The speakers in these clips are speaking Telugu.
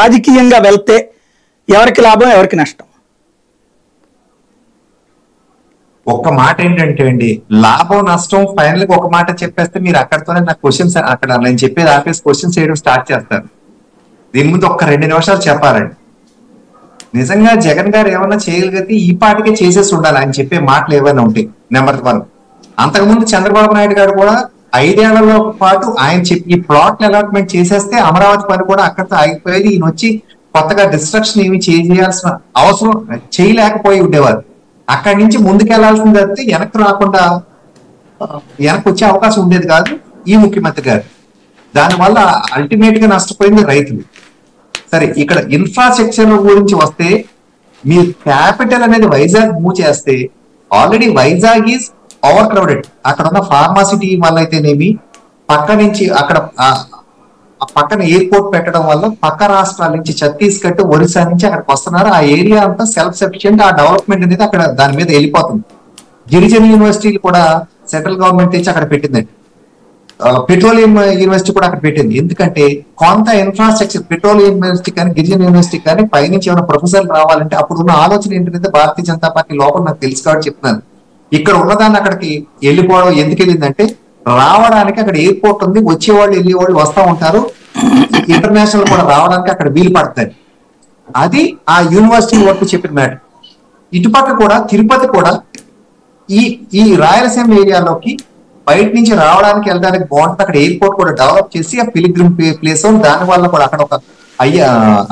రాజకీయంగా వెళ్తే ఎవరికి లాభం ఎవరికి నష్టం? ఒక్క మాట ఏంటంటే అండి, లాభం నష్టం ఫైనల్ గా ఒక మాట చెప్పేస్తే మీరు అక్కడతోనే నాకు క్వశ్చన్స్ అక్కడ నేను చెప్పేది ఆపేసి క్వశ్చన్స్ చేయడం స్టార్ట్ చేస్తారు. దీని ముందు ఒక్క 2 నిమిషాలు చెప్పాలండి. నిజంగా జగన్ గారు ఏమన్నా చేయగలిగితే ఈ పాటికే చేసేసి ఉండాలి ఆయన చెప్పే మాటలు ఏమైనా ఉంటాయి. నెంబర్ 1. అంతకుముందు చంద్రబాబు నాయుడు గారు కూడా 5 ఏళ్లలో పాటు ఆయన చెప్పి ఈ ప్లాట్ అలాట్మెంట్ చేసేస్తే అమరావతి పని కూడా అక్కడితో ఆగిపోయేది. ఈయన వచ్చి కొత్తగా డిస్ట్రక్షన్ ఏమి చేయాల్సిన అవసరం చేయలేకపోయి ఉండేవారు. అక్కడి నుంచి ముందుకెళ్లాల్సింది అయితే వెనక్కి రాకుండా వెనక్కి వచ్చే అవకాశం ఉండేది కాదు ఈ ముఖ్యమంత్రి గారు. దానివల్ల అల్టిమేట్ గా నష్టపోయింది రైతులు. సరే, ఇక్కడ ఇన్ఫ్రాస్ట్రక్చర్ గురించి వస్తే మీరు క్యాపిటల్ అనేది వైజాగ్ మూవ్ చేస్తే already Vizag is over crowded. అక్కడ ఉన్న ఫార్మాసిటీ వల్ల అయితేనేమి పక్క నుంచి అక్కడ పక్కన ఎయిర్పోర్ట్ పెట్టడం వల్ల పక్క రాష్ట్రాల నుంచి ఛత్తీస్గఢ్, ఒరిస్సా నుంచి అక్కడికి వస్తున్నారు. ఆ ఏరియా అంతా సెల్ఫ్ సఫిషియెంట్. ఆ డెవలప్మెంట్ అనేది అక్కడ దాని మీద వెళ్ళిపోతుంది. గిరిజన యూనివర్సిటీలు కూడా సెంట్రల్ గవర్నమెంట్ తెచ్చి అక్కడ పెట్టిందండి. పెట్రోలియం యూనివర్సిటీ కూడా అక్కడ పెట్టింది. ఎందుకంటే కొంత ఇన్ఫ్రాస్ట్రక్చర్ పెట్రోలియం యూనివర్సిటీ కానీ గిరిజన యూనివర్సిటీ కానీ పైనుంచి ఏమైనా ప్రొఫెసర్లు రావాలంటే అప్పుడు ఉన్న ఆలోచన ఏంటంటే భారతీయ జనతా పార్టీ లోపల నాకు తెలుసు కాబట్టి చెప్తున్నాను. ఇక్కడ ఉన్నదాన్ని అక్కడికి వెళ్ళిపోవడం ఎందుకు వెళ్ళిందంటే రావడానికి అక్కడ ఎయిర్పోర్ట్ ఉంది, వచ్చేవాళ్ళు వెళ్ళేవాళ్ళు వస్తూ ఉంటారు. ఇంటర్నేషనల్ కూడా రావడానికి అక్కడ వీలు పడుతుంది. అది ఆ యూనివర్సిటీ వరకు చెప్పిన మ్యాటర్. ఇటుపక్క కూడా తిరుపతి కూడా ఈ రాయలసీమ ఏరియాలోకి బయట నుంచి రావడానికి వెళ్ళడానికి బాగుంటుంది. అక్కడ ఎయిర్పోర్ట్ కూడా డెవలప్ చేసి ఆ పిలిగ్రిమ్ ప్లేస్ దాని వల్ల కూడా అక్కడ ఒక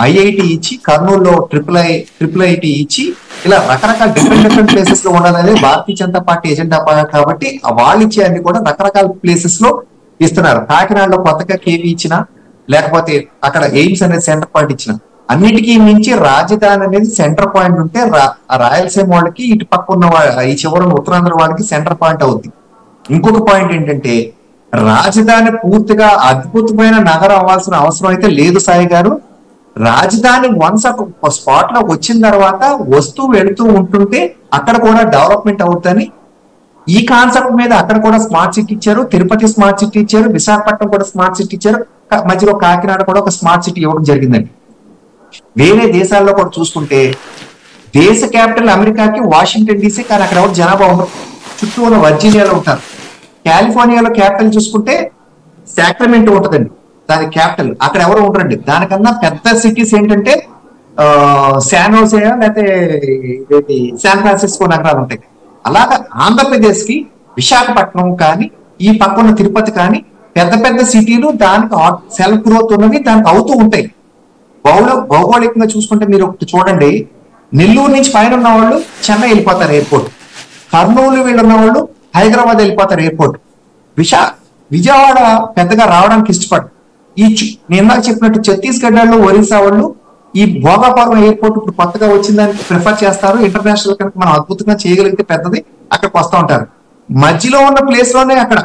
ఐఐటి ఇచ్చి కర్నూలులో ట్రిపుల్ ఐటి ఇచ్చి ఇలా రకరకాల డిఫరెంట్ ప్లేసెస్ లో ఉండాలనేది భారతీయ జనతా పార్టీ ఎజెండా కాబట్టి వాళ్ళు ఇచ్చే అన్ని కూడా రకరకాల ప్లేసెస్ లో ఇస్తున్నారు. కాకినాడలో కొత్తగా కేవీ ఇచ్చిన లేకపోతే అక్కడ ఎయిమ్స్ అనేది సెంటర్ పాయింట్ ఇచ్చిన అన్నిటికీ మించి రాజధాని అనేది సెంటర్ పాయింట్ ఉంటే రాయలసీమ వాళ్ళకి ఇటు పక్క ఉన్న ఈ చివరి ఉత్తరాంధ్ర వాళ్ళకి సెంటర్ పాయింట్ అవుద్ది. ఇంకొక పాయింట్ ఏంటంటే రాజధాని పూర్తిగా అద్భుతమైన నగరం అవ్వాల్సిన అవసరం అయితే లేదు సాయి గారు. రాజధాని వన్స్ ఒక స్పాట్ లో వచ్చిన తర్వాత వస్తూ వెళుతూ ఉంటుంటే అక్కడ కూడా డెవలప్మెంట్ అవుతుందని ఈ కాన్సెప్ట్ మీద అక్కడ కూడా స్మార్ట్ సిటీ ఇచ్చారు. తిరుపతి స్మార్ట్ సిటీ ఇచ్చారు, విశాఖపట్నం కూడా స్మార్ట్ సిటీ ఇచ్చారు, మధ్యలో కాకినాడ కూడా ఒక స్మార్ట్ సిటీ ఇవ్వడం జరిగిందండి. వేరే దేశాల్లో కూడా చూసుకుంటే దేశ క్యాపిటల్ అమెరికాకి వాషింగ్టన్ డీసీ, కానీ అక్కడ ఎవరు జనాభా ఉండరు. చుట్టూ ఉన్న వర్జీనియాలో ఉంటారు. కాలిఫోర్నియాలో క్యాపిటల్ చూసుకుంటే సాక్రమెంటో ఉంటుందండి దాని క్యాపిటల్. అక్కడ ఎవరు ఉండరండి. దానికన్నా పెద్ద సిటీస్ ఏంటంటే శాన్ హోసే లేకపోతే శాన్ ఫ్రాన్సిస్కో నగరాలు ఉంటాయి. అలాగా ఆంధ్రప్రదేశ్ కి విశాఖపట్నం కానీ ఈ పక్కన తిరుపతి కానీ పెద్ద పెద్ద సిటీలు దానికి సెల్ఫ్ గ్రోత్ ఉన్నవి దానికి అవుతూ ఉంటాయి. భౌగోళికంగా చూసుకుంటే మీరు ఒకటి చూడండి, నెల్లూరు నుంచి పైన ఉన్న వాళ్ళు చెన్నై వెళ్ళిపోతారు ఎయిర్పోర్ట్, కర్నూలు వీళ్ళు ఉన్న వాళ్ళు హైదరాబాద్ వెళ్ళిపోతారు ఎయిర్పోర్ట్, విజయవాడ పెద్దగా రావడానికి ఇష్టపడరు. నేను ఇందాక చెప్పినట్టు ఛత్తీస్గఢ్ వాళ్ళు, ఒరిస్సా వాళ్ళు ఈ భోగాపురం ఎయిర్పోర్ట్ ఇప్పుడు కొత్తగా వచ్చిన దానికి ప్రిఫర్ చేస్తారు. ఇంటర్నేషనల్ కనుక మనం అద్భుతంగా చేయగలిగితే పెద్దది అక్కడికి వస్తూ ఉంటారు. మధ్యలో ఉన్న ప్లేస్ లోనే అక్కడ